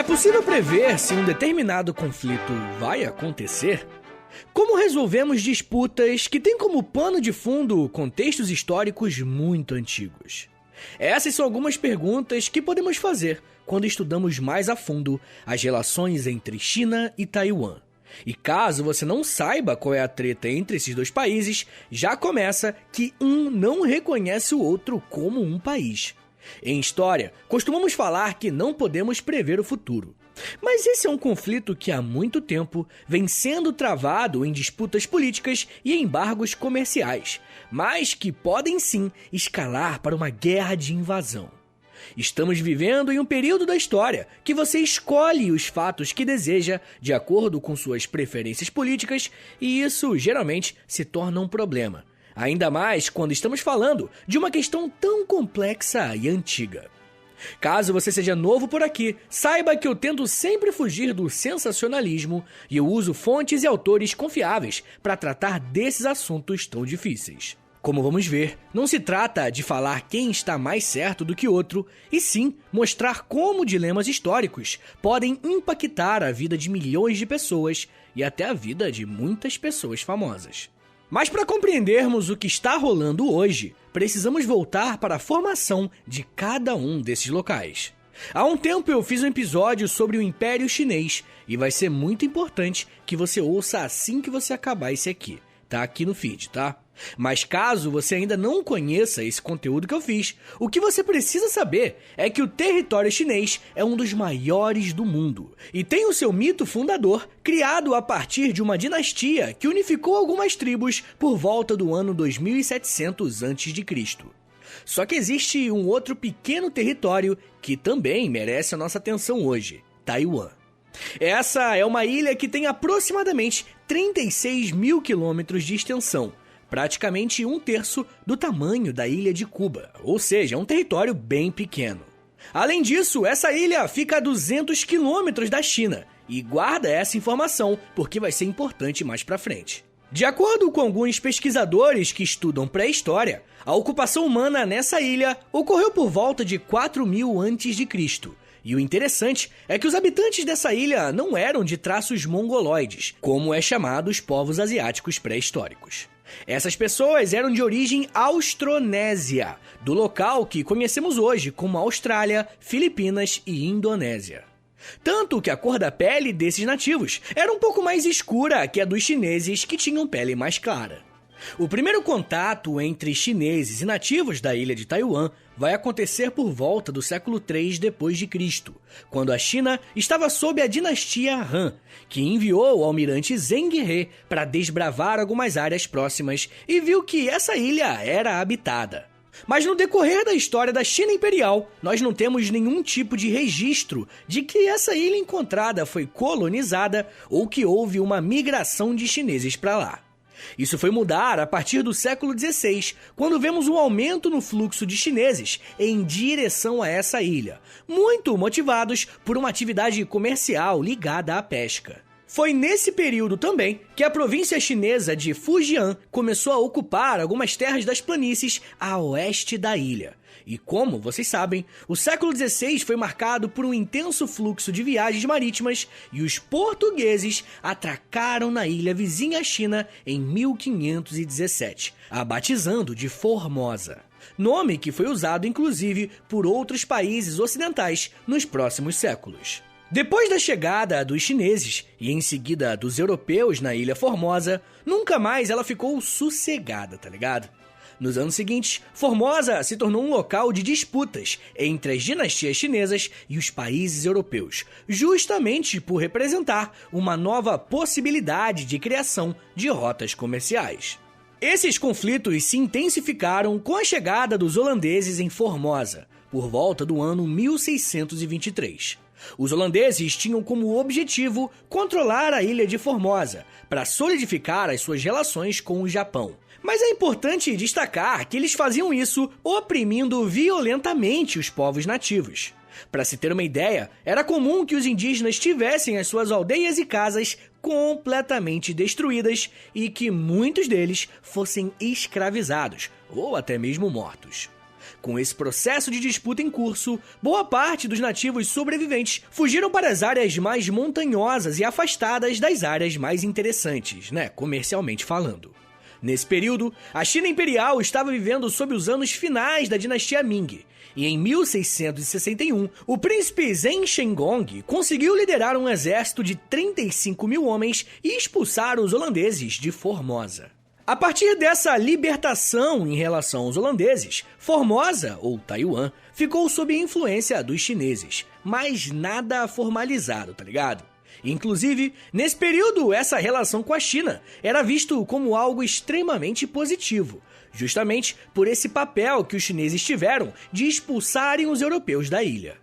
É possível prever se um determinado conflito vai acontecer? Como resolvemos disputas que têm como pano de fundo contextos históricos muito antigos? Essas são algumas perguntas que podemos fazer quando estudamos mais a fundo as relações entre China e Taiwan. E caso você não saiba qual é a treta entre esses dois países, já começa que um não reconhece o outro como um país. Em história, costumamos falar que não podemos prever o futuro. Mas esse é um conflito que há muito tempo vem sendo travado em disputas políticas e embargos comerciais, mas que podem sim escalar para uma guerra de invasão. Estamos vivendo em um período da história que você escolhe os fatos que deseja de acordo com suas preferências políticas e isso geralmente se torna um problema. Ainda mais quando estamos falando de uma questão tão complexa e antiga. Caso você seja novo por aqui, saiba que eu tento sempre fugir do sensacionalismo e eu uso fontes e autores confiáveis para tratar desses assuntos tão difíceis. Como vamos ver, não se trata de falar quem está mais certo do que outro, e sim mostrar como dilemas históricos podem impactar a vida de milhões de pessoas e até a vida de muitas pessoas famosas. Mas para compreendermos o que está rolando hoje, precisamos voltar para a formação de cada um desses locais. Há um tempo eu fiz um episódio sobre o Império Chinês e vai ser muito importante que você ouça assim que você acabar esse aqui. Tá aqui no feed, tá? Mas caso você ainda não conheça esse conteúdo que eu fiz, o que você precisa saber é que o território chinês é um dos maiores do mundo e tem o seu mito fundador criado a partir de uma dinastia que unificou algumas tribos por volta do ano 2700 a.C. Só que existe um outro pequeno território que também merece a nossa atenção hoje: Taiwan. Essa é uma ilha que tem aproximadamente 36 mil quilômetros de extensão, praticamente um terço do tamanho da ilha de Cuba, ou seja, é um território bem pequeno. Além disso, essa ilha fica a 200 quilômetros da China, e guarda essa informação porque vai ser importante mais pra frente. De acordo com alguns pesquisadores que estudam pré-história, a ocupação humana nessa ilha ocorreu por volta de 4.000 a.C., e o interessante é que os habitantes dessa ilha não eram de traços mongoloides, como é chamado os povos asiáticos pré-históricos. Essas pessoas eram de origem austronésia, do local que conhecemos hoje como Austrália, Filipinas e Indonésia. Tanto que a cor da pele desses nativos era um pouco mais escura que a dos chineses, que tinham pele mais clara. O primeiro contato entre chineses e nativos da ilha de Taiwan vai acontecer por volta do século III d.C., quando a China estava sob a dinastia Han, que enviou o almirante Zheng He para desbravar algumas áreas próximas e viu que essa ilha era habitada. Mas no decorrer da história da China Imperial, nós não temos nenhum tipo de registro de que essa ilha encontrada foi colonizada ou que houve uma migração de chineses para lá. Isso foi mudar a partir do século XVI, quando vemos um aumento no fluxo de chineses em direção a essa ilha, muito motivados por uma atividade comercial ligada à pesca. Foi nesse período também que a província chinesa de Fujian começou a ocupar algumas terras das planícies a oeste da ilha. E como vocês sabem, o século XVI foi marcado por um intenso fluxo de viagens marítimas e os portugueses atracaram na ilha vizinha à China em 1517, a batizando de Formosa. Nome que foi usado inclusive por outros países ocidentais nos próximos séculos. Depois da chegada dos chineses e em seguida dos europeus na Ilha Formosa, nunca mais ela ficou sossegada, tá ligado? Nos anos seguintes, Formosa se tornou um local de disputas entre as dinastias chinesas e os países europeus, justamente por representar uma nova possibilidade de criação de rotas comerciais. Esses conflitos se intensificaram com a chegada dos holandeses em Formosa, por volta do ano 1623. Os holandeses tinham como objetivo controlar a ilha de Formosa, para solidificar as suas relações com o Japão. Mas é importante destacar que eles faziam isso oprimindo violentamente os povos nativos. Para se ter uma ideia, era comum que os indígenas tivessem as suas aldeias e casas completamente destruídas e que muitos deles fossem escravizados ou até mesmo mortos. Com esse processo de disputa em curso, boa parte dos nativos sobreviventes fugiram para as áreas mais montanhosas e afastadas das áreas mais interessantes, comercialmente falando. Nesse período, a China Imperial estava vivendo sob os anos finais da dinastia Ming, e em 1661, o príncipe Zheng Shengong conseguiu liderar um exército de 35 mil homens e expulsar os holandeses de Formosa. A partir dessa libertação em relação aos holandeses, Formosa, ou Taiwan, ficou sob a influência dos chineses, mas nada formalizado, tá ligado? Inclusive, nesse período, essa relação com a China era visto como algo extremamente positivo, justamente por esse papel que os chineses tiveram de expulsarem os europeus da ilha.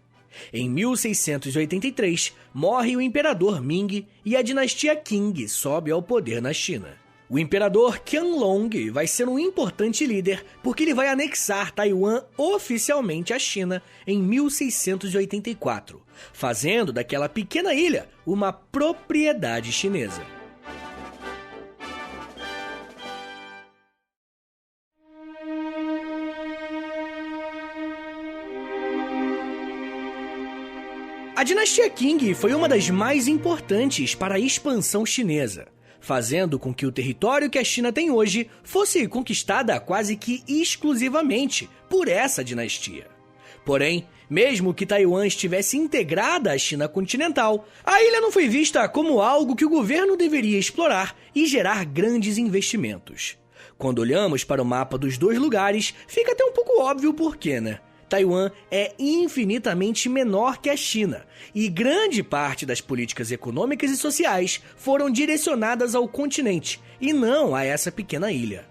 Em 1683, morre o imperador Ming e a dinastia Qing sobe ao poder na China. O imperador Qianlong vai ser um importante líder porque ele vai anexar Taiwan oficialmente à China em 1684, fazendo daquela pequena ilha uma propriedade chinesa. A dinastia Qing foi uma das mais importantes para a expansão chinesa, fazendo com que o território que a China tem hoje fosse conquistada quase que exclusivamente por essa dinastia. Porém, mesmo que Taiwan estivesse integrada à China continental, a ilha não foi vista como algo que o governo deveria explorar e gerar grandes investimentos. Quando olhamos para o mapa dos dois lugares, fica até um pouco óbvio o porquê, Taiwan é infinitamente menor que a China, e grande parte das políticas econômicas e sociais foram direcionadas ao continente, e não a essa pequena ilha.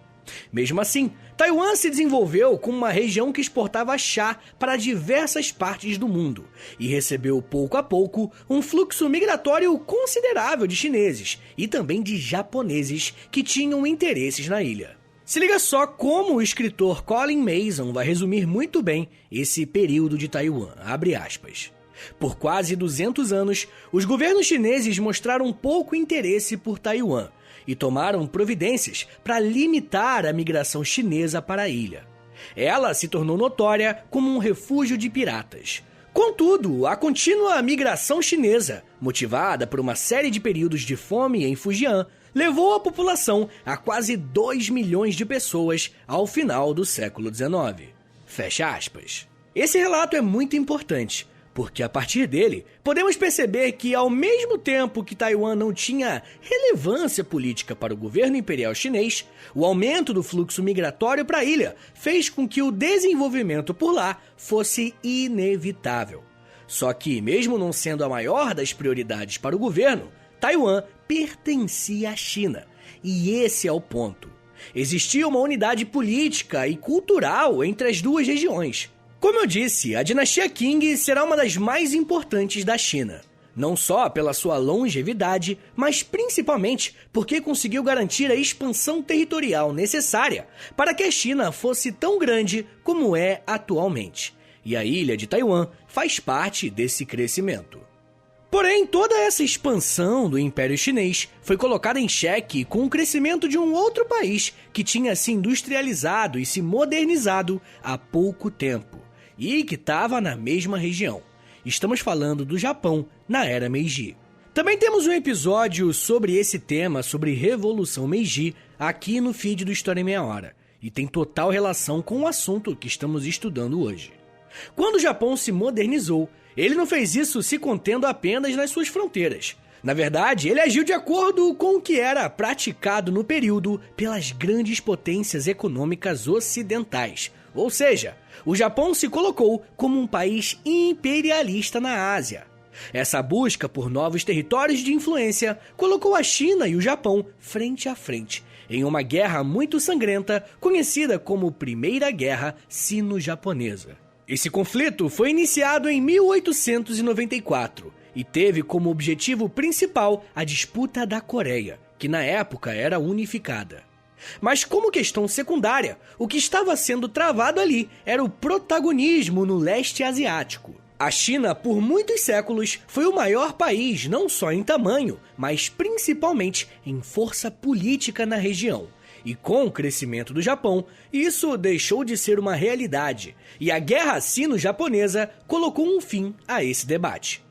Mesmo assim, Taiwan se desenvolveu como uma região que exportava chá para diversas partes do mundo, e recebeu pouco a pouco um fluxo migratório considerável de chineses, e também de japoneses que tinham interesses na ilha. Se liga só como o escritor Colin Mason vai resumir muito bem esse período de Taiwan, abre aspas. Por quase 200 anos, os governos chineses mostraram pouco interesse por Taiwan e tomaram providências para limitar a migração chinesa para a ilha. Ela se tornou notória como um refúgio de piratas. Contudo, a contínua migração chinesa, motivada por uma série de períodos de fome em Fujian, levou a população a quase 2 milhões de pessoas ao final do século XIX. Fecha aspas. Esse relato é muito importante, porque a partir dele, podemos perceber que ao mesmo tempo que Taiwan não tinha relevância política para o governo imperial chinês, o aumento do fluxo migratório para a ilha fez com que o desenvolvimento por lá fosse inevitável. Só que, mesmo não sendo a maior das prioridades para o governo, Taiwan pertencia à China. E esse é o ponto. Existia uma unidade política e cultural entre as duas regiões. Como eu disse, a dinastia Qing será uma das mais importantes da China. Não só pela sua longevidade, mas principalmente porque conseguiu garantir a expansão territorial necessária para que a China fosse tão grande como é atualmente. E a ilha de Taiwan faz parte desse crescimento. Porém, toda essa expansão do Império Chinês foi colocada em xeque com o crescimento de um outro país que tinha se industrializado e se modernizado há pouco tempo e que estava na mesma região. Estamos falando do Japão na era Meiji. Também temos um episódio sobre esse tema, sobre Revolução Meiji, aqui no feed do História em Meia Hora, e tem total relação com o assunto que estamos estudando hoje. Quando o Japão se modernizou, ele não fez isso se contendo apenas nas suas fronteiras. Na verdade, ele agiu de acordo com o que era praticado no período pelas grandes potências econômicas ocidentais. Ou seja, o Japão se colocou como um país imperialista na Ásia. Essa busca por novos territórios de influência colocou a China e o Japão frente a frente, em uma guerra muito sangrenta, conhecida como Primeira Guerra Sino-Japonesa. Esse conflito foi iniciado em 1894 e teve como objetivo principal a disputa da Coreia, que na época era unificada. Mas como questão secundária, o que estava sendo travado ali era o protagonismo no leste asiático. A China, por muitos séculos, foi o maior país não só em tamanho, mas principalmente em força política na região. E com o crescimento do Japão, isso deixou de ser uma realidade, e a Guerra Sino-Japonesa colocou um fim a esse debate.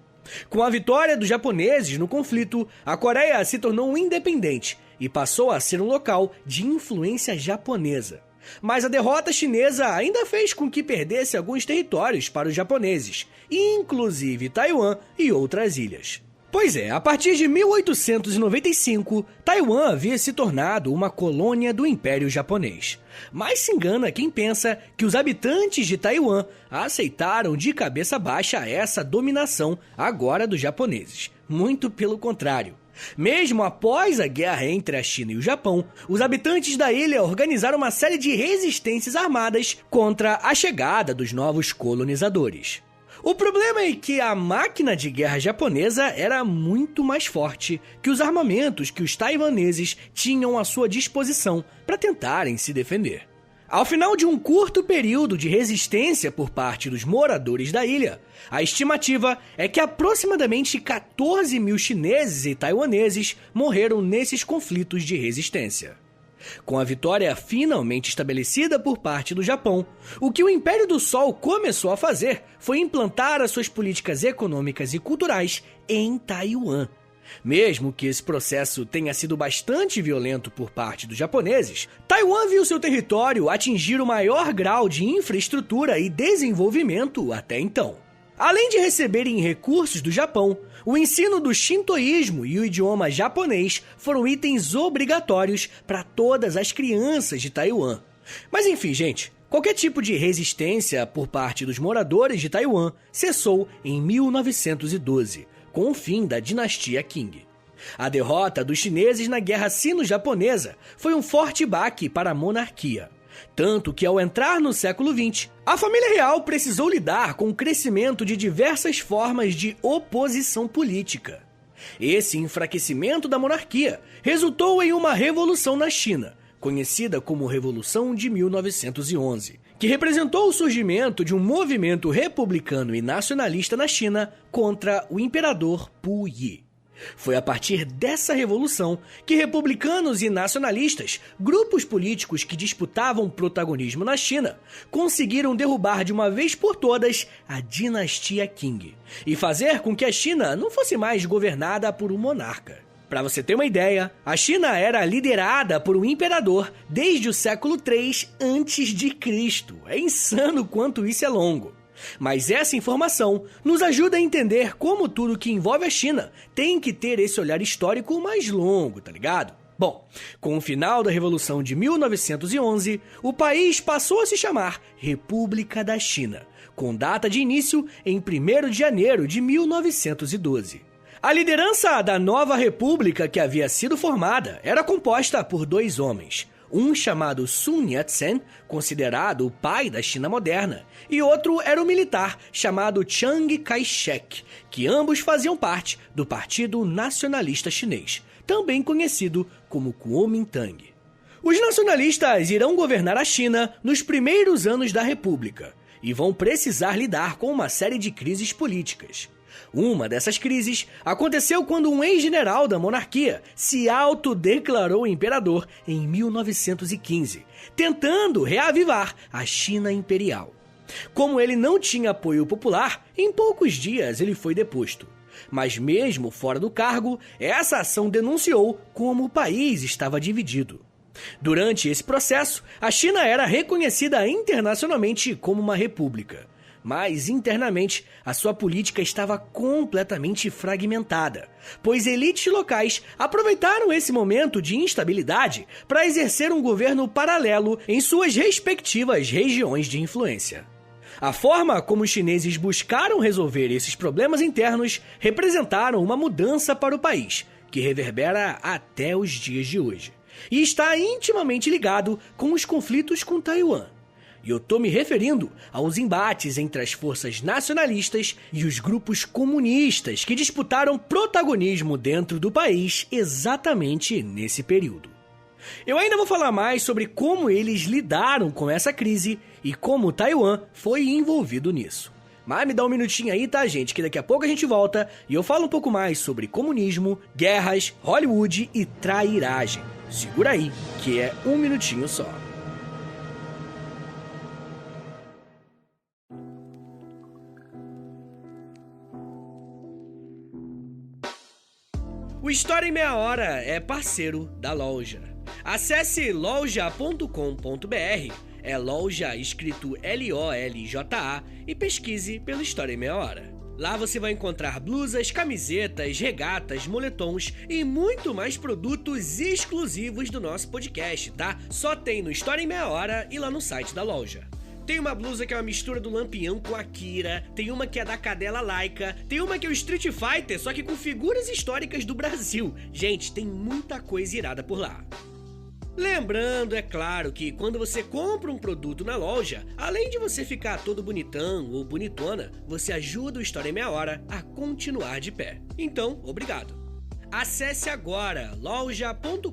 Com a vitória dos japoneses no conflito, a Coreia se tornou independente e passou a ser um local de influência japonesa. Mas a derrota chinesa ainda fez com que perdesse alguns territórios para os japoneses, inclusive Taiwan e outras ilhas. Pois é, a partir de 1895, Taiwan havia se tornado uma colônia do Império Japonês. Mas se engana quem pensa que os habitantes de Taiwan aceitaram de cabeça baixa essa dominação agora dos japoneses. Muito pelo contrário. Mesmo após a guerra entre a China e o Japão, os habitantes da ilha organizaram uma série de resistências armadas contra a chegada dos novos colonizadores. O problema é que a máquina de guerra japonesa era muito mais forte que os armamentos que os taiwaneses tinham à sua disposição para tentarem se defender. Ao final de um curto período de resistência por parte dos moradores da ilha, a estimativa é que aproximadamente 14 mil chineses e taiwaneses morreram nesses conflitos de resistência. Com a vitória finalmente estabelecida por parte do Japão, o que o Império do Sol começou a fazer foi implantar as suas políticas econômicas e culturais em Taiwan. Mesmo que esse processo tenha sido bastante violento por parte dos japoneses, Taiwan viu seu território atingir o maior grau de infraestrutura e desenvolvimento até então. Além de receberem recursos do Japão, o ensino do shintoísmo e o idioma japonês foram itens obrigatórios para todas as crianças de Taiwan. Mas enfim, gente, qualquer tipo de resistência por parte dos moradores de Taiwan cessou em 1912, com o fim da dinastia Qing. A derrota dos chineses na Guerra Sino-Japonesa foi um forte baque para a monarquia. Tanto que, ao entrar no século XX, a família real precisou lidar com o crescimento de diversas formas de oposição política. Esse enfraquecimento da monarquia resultou em uma revolução na China, conhecida como Revolução de 1911, que representou o surgimento de um movimento republicano e nacionalista na China contra o imperador Pu Yi. Foi a partir dessa revolução que republicanos e nacionalistas, grupos políticos que disputavam protagonismo na China, conseguiram derrubar de uma vez por todas a dinastia Qing e fazer com que a China não fosse mais governada por um monarca. Para você ter uma ideia, a China era liderada por um imperador desde o século III a.C. É insano quanto isso é longo. Mas essa informação nos ajuda a entender como tudo que envolve a China tem que ter esse olhar histórico mais longo, tá ligado? Bom, com o final da Revolução de 1911, o país passou a se chamar República da China, com data de início em 1º de janeiro de 1912. A liderança da nova república que havia sido formada era composta por 2 homens, um chamado Sun Yat-sen, considerado o pai da China moderna, e outro era o militar chamado Chiang Kai-shek, que ambos faziam parte do Partido Nacionalista Chinês, também conhecido como Kuomintang. Os nacionalistas irão governar a China nos primeiros anos da República e vão precisar lidar com uma série de crises políticas. Uma dessas crises aconteceu quando um ex-general da monarquia se autodeclarou imperador em 1915, tentando reavivar a China imperial. Como ele não tinha apoio popular, em poucos dias ele foi deposto. Mas mesmo fora do cargo, essa ação denunciou como o país estava dividido. Durante esse processo, a China era reconhecida internacionalmente como uma república. Mas, internamente, a sua política estava completamente fragmentada, pois elites locais aproveitaram esse momento de instabilidade para exercer um governo paralelo em suas respectivas regiões de influência. A forma como os chineses buscaram resolver esses problemas internos representaram uma mudança para o país, que reverbera até os dias de hoje, e está intimamente ligado com os conflitos com Taiwan. E eu tô me referindo aos embates entre as forças nacionalistas e os grupos comunistas que disputaram protagonismo dentro do país exatamente nesse período. Eu ainda vou falar mais sobre como eles lidaram com essa crise e como Taiwan foi envolvido nisso. Mas me dá um minutinho aí, tá, gente? Que daqui a pouco a gente volta e eu falo um pouco mais sobre comunismo, guerras, Hollywood e trairagem. Segura aí, que é um minutinho só. O História em Meia Hora é parceiro da loja. Acesse loja.com.br, é loja escrito LOLJA, e pesquise pelo História em Meia Hora. Lá você vai encontrar blusas, camisetas, regatas, moletons e muito mais produtos exclusivos do nosso podcast, tá? Só tem no História em Meia Hora e lá no site da loja. Tem uma blusa que é uma mistura do Lampião com a Akira, tem uma que é da Cadela Laika, tem uma que é o Street Fighter, só que com figuras históricas do Brasil. Gente, tem muita coisa irada por lá. Lembrando, é claro, que quando você compra um produto na loja, além de você ficar todo bonitão ou bonitona, você ajuda o História em Meia Hora a continuar de pé. Então, obrigado. Acesse agora loja.com.br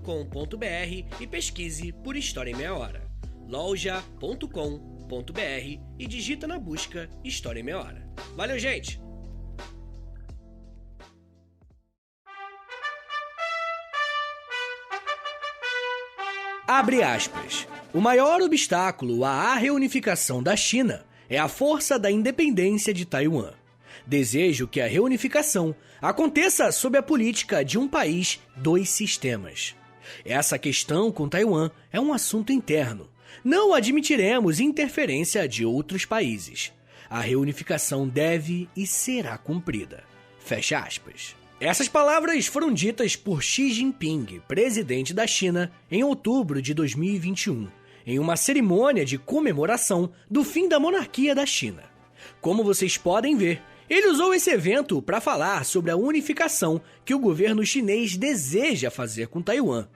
e pesquise por História em Meia Hora. loja.com.br e digita na busca História em Meia Hora. Valeu, gente! Abre aspas. O maior obstáculo à reunificação da China é a força da independência de Taiwan. Desejo que a reunificação aconteça sob a política de um país, dois sistemas. Essa questão com Taiwan é um assunto interno. Não admitiremos interferência de outros países. A reunificação deve e será cumprida. Fecha aspas. Essas palavras foram ditas por Xi Jinping, presidente da China, em outubro de 2021, em uma cerimônia de comemoração do fim da monarquia da China. Como vocês podem ver, ele usou esse evento para falar sobre a unificação que o governo chinês deseja fazer com Taiwan.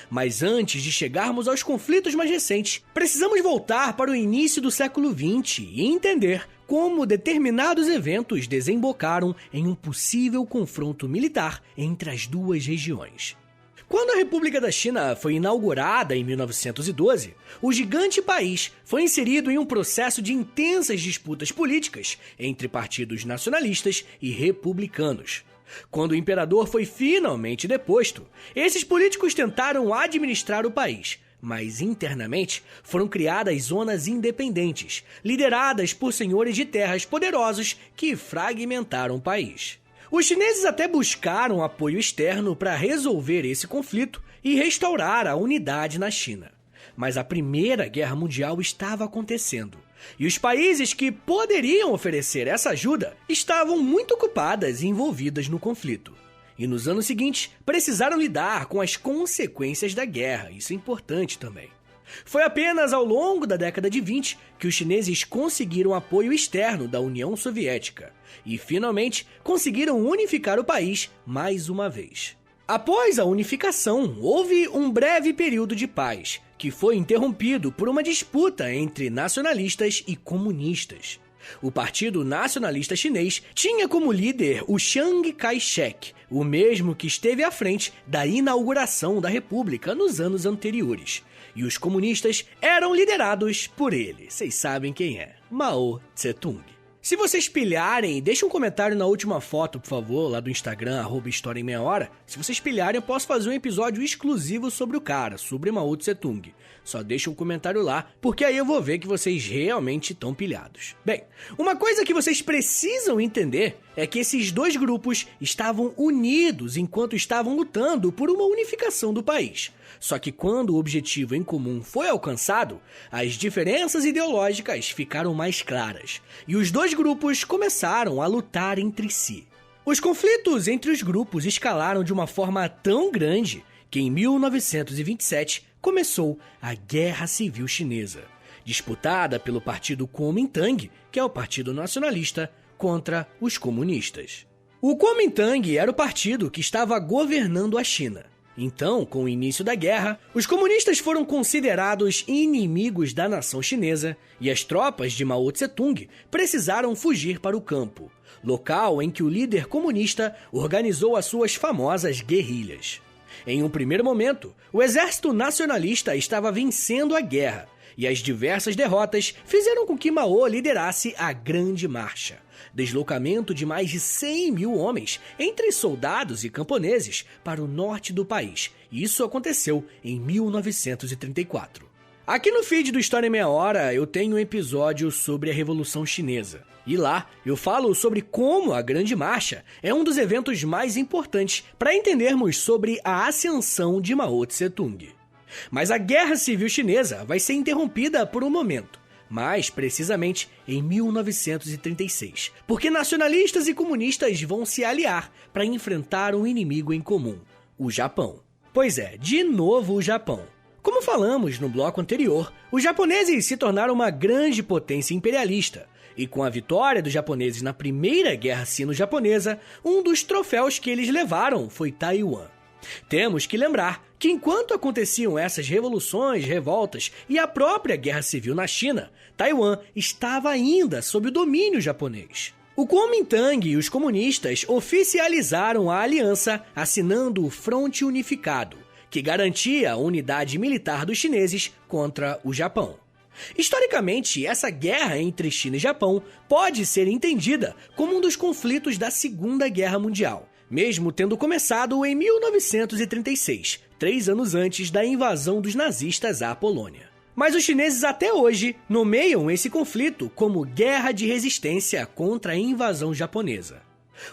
Mas antes de chegarmos aos conflitos mais recentes, precisamos voltar para o início do século XX e entender como determinados eventos desembocaram em um possível confronto militar entre as duas regiões. Quando a República da China foi inaugurada em 1912, o gigante país foi inserido em um processo de intensas disputas políticas entre partidos nacionalistas e republicanos. Quando o imperador foi finalmente deposto, esses políticos tentaram administrar o país, mas internamente foram criadas zonas independentes, lideradas por senhores de terras poderosos que fragmentaram o país. Os chineses até buscaram apoio externo para resolver esse conflito e restaurar a unidade na China. Mas a Primeira Guerra Mundial estava acontecendo. E os países que poderiam oferecer essa ajuda estavam muito ocupadas e envolvidas no conflito. E nos anos seguintes, precisaram lidar com as consequências da guerra, isso é importante também. Foi apenas ao longo da década de 20 que os chineses conseguiram apoio externo da União Soviética e, finalmente, conseguiram unificar o país mais uma vez. Após a unificação, houve um breve período de paz, que foi interrompido por uma disputa entre nacionalistas e comunistas. O Partido Nacionalista Chinês tinha como líder o Chiang Kai-shek, o mesmo que esteve à frente da inauguração da República nos anos anteriores. E os comunistas eram liderados por ele. Vocês sabem quem é: Mao Tse-tung. Se vocês pilharem, deixa um comentário na última foto, por favor, lá do Instagram, @História em Meia Hora. Se vocês pilharem, eu posso fazer um episódio exclusivo sobre o cara, sobre Mao Tse-tung. Só deixa um comentário lá, porque aí eu vou ver que vocês realmente estão pilhados. Bem, uma coisa que vocês precisam entender é que esses dois grupos estavam unidos enquanto estavam lutando por uma unificação do país. Só que quando o objetivo em comum foi alcançado, as diferenças ideológicas ficaram mais claras, e os dois grupos começaram a lutar entre si. Os conflitos entre os grupos escalaram de uma forma tão grande que em 1927 começou a Guerra Civil Chinesa, disputada pelo partido Kuomintang, que é o Partido Nacionalista, contra os comunistas. O Kuomintang era o partido que estava governando a China. Então, com o início da guerra, os comunistas foram considerados inimigos da nação chinesa e as tropas de Mao Tse-tung precisaram fugir para o campo, local em que o líder comunista organizou as suas famosas guerrilhas. Em um primeiro momento, o exército nacionalista estava vencendo a guerra e as diversas derrotas fizeram com que Mao liderasse a Grande Marcha, deslocamento de mais de 100 mil homens, entre soldados e camponeses, para o norte do país. Isso aconteceu em 1934. Aqui no feed do História em Meia Hora eu tenho um episódio sobre a Revolução Chinesa. E lá eu falo sobre como a Grande Marcha é um dos eventos mais importantes para entendermos sobre a ascensão de Mao Tse-tung. Mas a Guerra Civil Chinesa vai ser interrompida por um momento, mais precisamente em 1936, porque nacionalistas e comunistas vão se aliar para enfrentar um inimigo em comum, o Japão. Pois é, de novo o Japão. Como falamos no bloco anterior, os japoneses se tornaram uma grande potência imperialista, e com a vitória dos japoneses na Primeira Guerra Sino-Japonesa, um dos troféus que eles levaram foi Taiwan. Temos que lembrar que enquanto aconteciam essas revoluções, revoltas e a própria guerra civil na China, Taiwan estava ainda sob o domínio japonês. O Kuomintang e os comunistas oficializaram a aliança assinando o Fronte Unificado, que garantia a unidade militar dos chineses contra o Japão. Historicamente, essa guerra entre China e Japão pode ser entendida como um dos conflitos da Segunda Guerra Mundial, mesmo tendo começado em 1936, 3 anos antes da invasão dos nazistas à Polônia. Mas os chineses até hoje nomeiam esse conflito como Guerra de Resistência contra a invasão japonesa.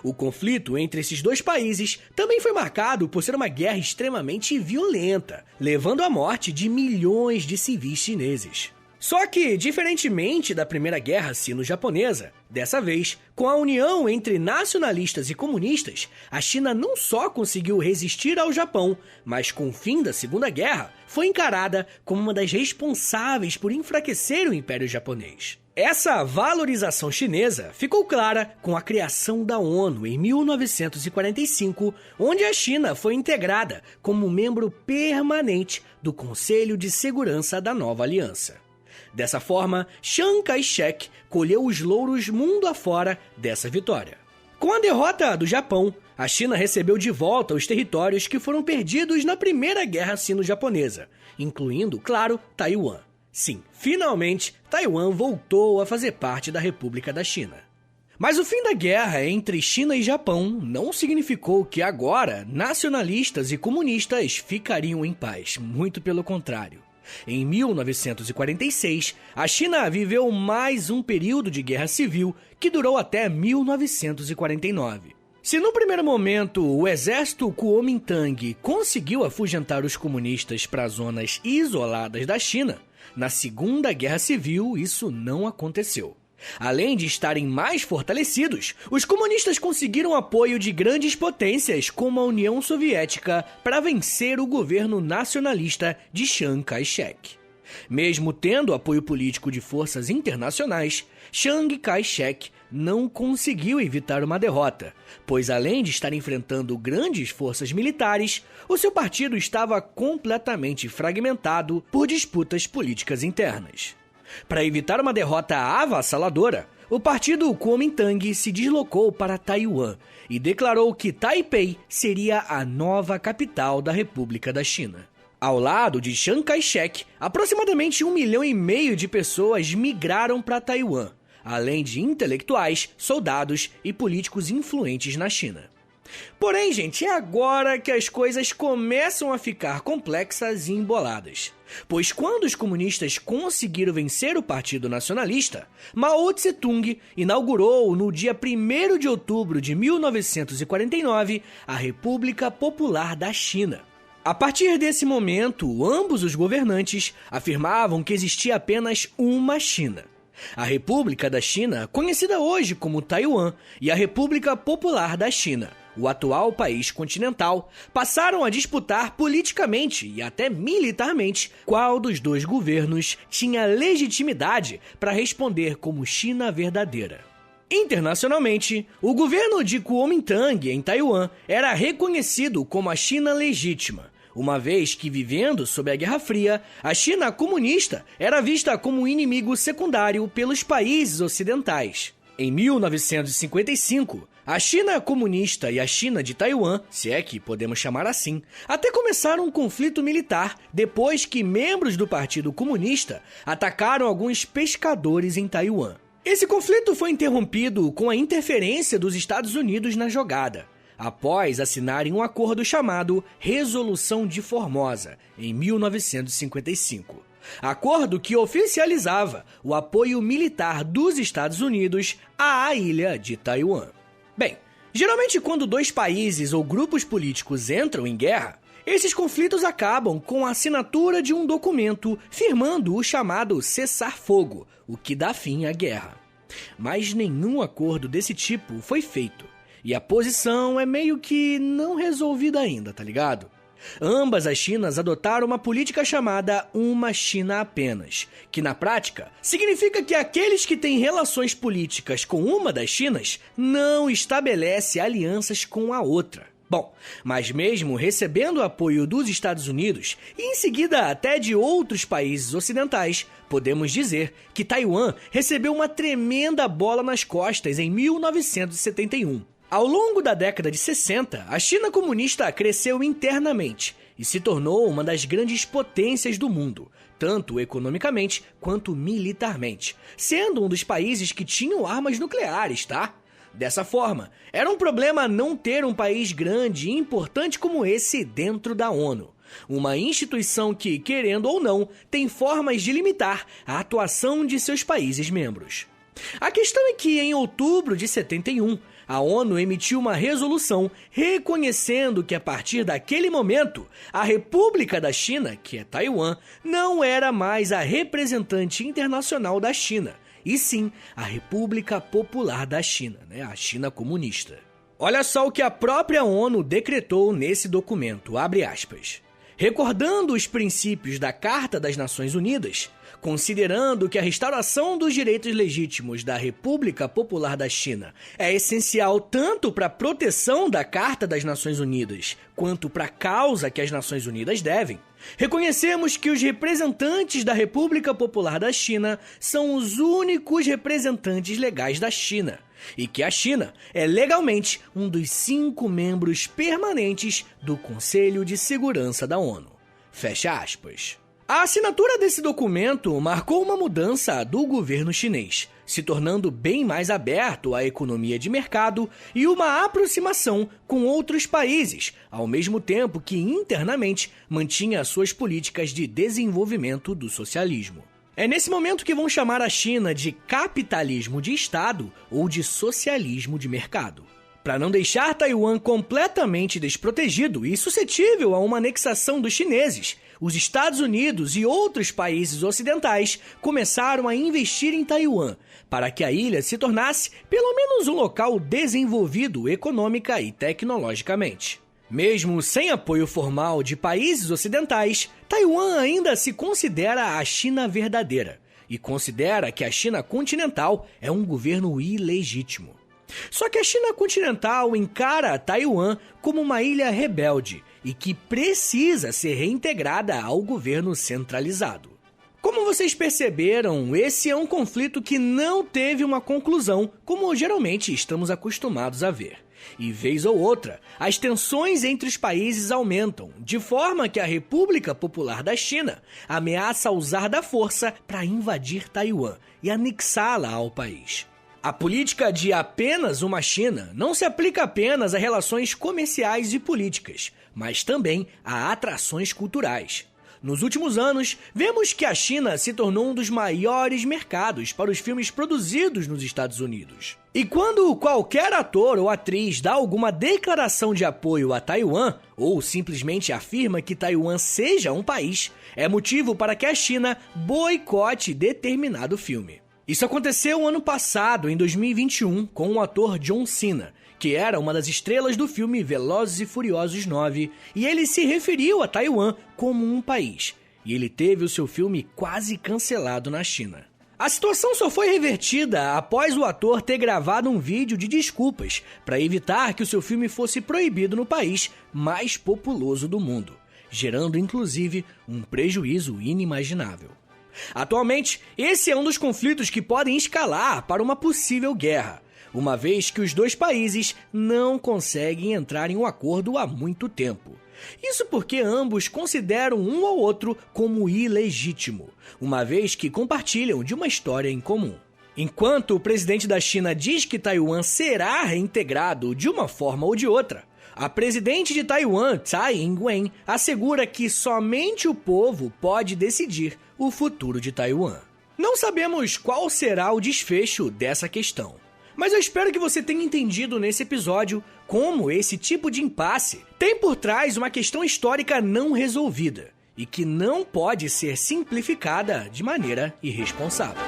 O conflito entre esses dois países também foi marcado por ser uma guerra extremamente violenta, levando à morte de milhões de civis chineses. Só que, diferentemente da Primeira Guerra Sino-Japonesa, dessa vez, com a união entre nacionalistas e comunistas, a China não só conseguiu resistir ao Japão, mas com o fim da Segunda Guerra, foi encarada como uma das responsáveis por enfraquecer o Império Japonês. Essa valorização chinesa ficou clara com a criação da ONU em 1945, onde a China foi integrada como membro permanente do Conselho de Segurança da nova aliança. Dessa forma, Chiang Kai-shek colheu os louros mundo afora dessa vitória. Com a derrota do Japão, a China recebeu de volta os territórios que foram perdidos na Primeira Guerra Sino-Japonesa, incluindo, claro, Taiwan. Sim, finalmente, Taiwan voltou a fazer parte da República da China. Mas o fim da guerra entre China e Japão não significou que agora nacionalistas e comunistas ficariam em paz, muito pelo contrário. Em 1946, a China viveu mais um período de guerra civil que durou até 1949. Se no primeiro momento o exército Kuomintang conseguiu afugentar os comunistas para zonas isoladas da China, na Segunda Guerra Civil isso não aconteceu. Além de estarem mais fortalecidos, os comunistas conseguiram apoio de grandes potências como a União Soviética para vencer o governo nacionalista de Chiang Kai-shek. Mesmo tendo apoio político de forças internacionais, Chiang Kai-shek não conseguiu evitar uma derrota, pois além de estar enfrentando grandes forças militares, o seu partido estava completamente fragmentado por disputas políticas internas. Para evitar uma derrota avassaladora, o partido Kuomintang se deslocou para Taiwan e declarou que Taipei seria a nova capital da República da China. Ao lado de Chiang Kai-shek, aproximadamente 1,5 milhão de pessoas migraram para Taiwan, além de intelectuais, soldados e políticos influentes na China. Porém, gente, é agora que as coisas começam a ficar complexas e emboladas. Pois quando os comunistas conseguiram vencer o Partido Nacionalista, Mao Tse-tung inaugurou no dia 1º de outubro de 1949 a República Popular da China. A partir desse momento, ambos os governantes afirmavam que existia apenas uma China. A República da China, conhecida hoje como Taiwan, e a República Popular da China, o atual país continental, passaram a disputar politicamente e até militarmente qual dos dois governos tinha legitimidade para responder como China verdadeira. Internacionalmente, o governo de Kuomintang em Taiwan era reconhecido como a China legítima, uma vez que, vivendo sob a Guerra Fria, a China comunista era vista como um inimigo secundário pelos países ocidentais. Em 1955, A China comunista e a China de Taiwan, se é que podemos chamar assim, até começaram um conflito militar depois que membros do Partido Comunista atacaram alguns pescadores em Taiwan. Esse conflito foi interrompido com a interferência dos Estados Unidos na jogada, após assinarem um acordo chamado Resolução de Formosa, em 1955. Acordo que oficializava o apoio militar dos Estados Unidos à ilha de Taiwan. Bem, geralmente quando dois países ou grupos políticos entram em guerra, esses conflitos acabam com a assinatura de um documento firmando o chamado cessar-fogo, o que dá fim à guerra. Mas nenhum acordo desse tipo foi feito, e a posição é meio que não resolvida ainda, tá ligado? Ambas as Chinas adotaram uma política chamada Uma China Apenas, que na prática significa que aqueles que têm relações políticas com uma das Chinas não estabelece alianças com a outra. Bom, mas mesmo recebendo apoio dos Estados Unidos e em seguida até de outros países ocidentais, podemos dizer que Taiwan recebeu uma tremenda bola nas costas em 1971. Ao longo da década de 60, a China comunista cresceu internamente e se tornou uma das grandes potências do mundo, tanto economicamente quanto militarmente, sendo um dos países que tinham armas nucleares, tá? Dessa forma, era um problema não ter um país grande e importante como esse dentro da ONU, uma instituição que, querendo ou não, tem formas de limitar a atuação de seus países membros. A questão é que, em outubro de 71, a ONU emitiu uma resolução reconhecendo que, a partir daquele momento, a República da China, que é Taiwan, não era mais a representante internacional da China, e sim a República Popular da China, a China comunista. Olha só o que a própria ONU decretou nesse documento, abre aspas. Recordando os princípios da Carta das Nações Unidas, considerando que a restauração dos direitos legítimos da República Popular da China é essencial tanto para a proteção da Carta das Nações Unidas quanto para a causa que as Nações Unidas devem, reconhecemos que os representantes da República Popular da China são os únicos representantes legais da China e que a China é legalmente um dos 5 membros permanentes do Conselho de Segurança da ONU. Fecha aspas. A assinatura desse documento marcou uma mudança do governo chinês, se tornando bem mais aberto à economia de mercado e uma aproximação com outros países, ao mesmo tempo que internamente mantinha suas políticas de desenvolvimento do socialismo. É nesse momento que vão chamar a China de capitalismo de Estado ou de socialismo de mercado. Para não deixar Taiwan completamente desprotegido e suscetível a uma anexação dos chineses, os Estados Unidos e outros países ocidentais começaram a investir em Taiwan, para que a ilha se tornasse pelo menos um local desenvolvido econômica e tecnologicamente. Mesmo sem apoio formal de países ocidentais, Taiwan ainda se considera a China verdadeira e considera que a China continental é um governo ilegítimo. Só que a China continental encara Taiwan como uma ilha rebelde e que precisa ser reintegrada ao governo centralizado. Como vocês perceberam, esse é um conflito que não teve uma conclusão, como geralmente estamos acostumados a ver. E vez ou outra, as tensões entre os países aumentam, de forma que a República Popular da China ameaça usar da força para invadir Taiwan e anexá-la ao país. A política de apenas uma China não se aplica apenas a relações comerciais e políticas, mas também a atrações culturais. Nos últimos anos, vemos que a China se tornou um dos maiores mercados para os filmes produzidos nos Estados Unidos. E quando qualquer ator ou atriz dá alguma declaração de apoio a Taiwan, ou simplesmente afirma que Taiwan seja um país, é motivo para que a China boicote determinado filme. Isso aconteceu ano passado, em 2021, com o ator John Cena, que era uma das estrelas do filme Velozes e Furiosos 9, e ele se referiu a Taiwan como um país, e ele teve o seu filme quase cancelado na China. A situação só foi revertida após o ator ter gravado um vídeo de desculpas para evitar que o seu filme fosse proibido no país mais populoso do mundo, gerando inclusive um prejuízo inimaginável. Atualmente, esse é um dos conflitos que podem escalar para uma possível guerra. uma vez que os dois países não conseguem entrar em um acordo há muito tempo. Isso porque ambos consideram um ao outro como ilegítimo, uma vez que compartilham de uma história em comum. Enquanto o presidente da China diz que Taiwan será reintegrado de uma forma ou de outra, a presidente de Taiwan, Tsai Ing-wen, assegura que somente o povo pode decidir o futuro de Taiwan. Não sabemos qual será o desfecho dessa questão, mas eu espero que você tenha entendido nesse episódio como esse tipo de impasse tem por trás uma questão histórica não resolvida e que não pode ser simplificada de maneira irresponsável.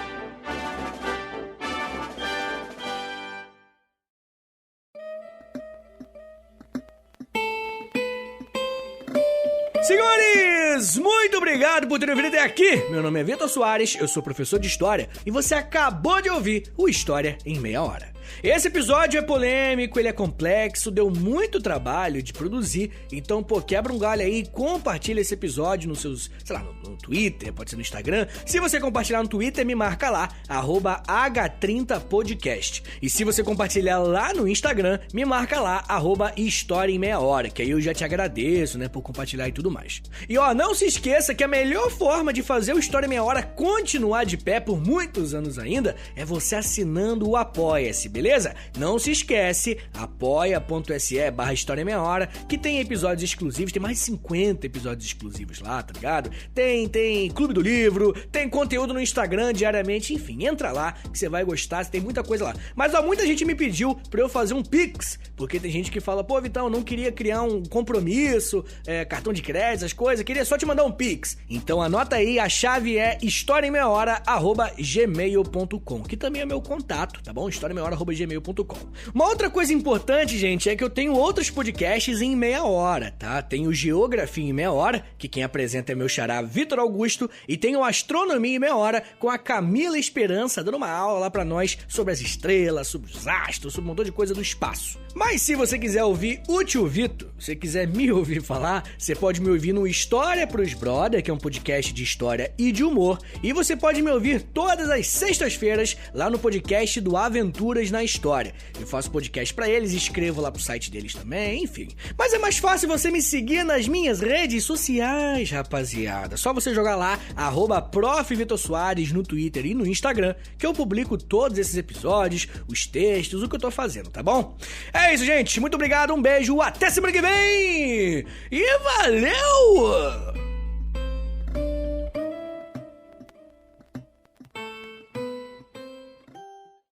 Senhores, muito obrigado por terem vindo até aqui. Meu nome é Vitor Soares, eu sou professor de História e você acabou de ouvir o História em Meia Hora. Esse episódio é polêmico, ele é complexo, deu muito trabalho de produzir, então, quebra um galho aí, compartilha esse episódio nos seus, no Twitter, pode ser no Instagram. Se você compartilhar no Twitter, me marca lá, @H30podcast. E se você compartilhar lá no Instagram, me marca lá, @História em Meia Hora, que aí eu já te agradeço, por compartilhar e tudo mais. E não se esqueça que a melhor forma de fazer o História em Meia Hora continuar de pé por muitos anos ainda é você assinando o Apoia-se, beleza? Não se esquece, apoia.se/História em Meia Hora, que tem episódios exclusivos, tem mais de 50 episódios exclusivos lá, tá ligado? Tem Clube do Livro, tem conteúdo no Instagram diariamente, enfim, entra lá que você vai gostar, tem muita coisa lá. Mas muita gente me pediu pra eu fazer um Pix, porque tem gente que fala, Vitão, eu não queria criar um compromisso, cartão de crédito, essas coisas, queria só te mandar um Pix. Então anota aí, a chave é historiaemmeiahora@gmail.com, que também é meu contato, tá bom? historiaemmeiahora@gmail.com. Uma outra coisa importante, gente, é que eu tenho outros podcasts em meia hora, tá? Tem o Geografia em Meia Hora, que quem apresenta é meu xará Vitor Augusto, e tem o Astronomia em Meia Hora com a Camila Esperança, dando uma aula lá pra nós sobre as estrelas, sobre os astros, sobre um montão de coisa do espaço. Mas se você quiser ouvir o Tio Vitor, se você quiser me ouvir falar, você pode me ouvir no História pros Brother, que é um podcast de história e de humor, e você pode me ouvir todas as sextas-feiras lá no podcast do Aventuras na História. Eu faço podcast pra eles, escrevo lá pro site deles também, enfim. Mas é mais fácil você me seguir nas minhas redes sociais, rapaziada. Só você jogar lá, @Prof. Vitor Soares no Twitter e no Instagram, que eu publico todos esses episódios, os textos, o que eu tô fazendo, tá bom? É isso, gente. Muito obrigado, um beijo, até semana que vem! E valeu!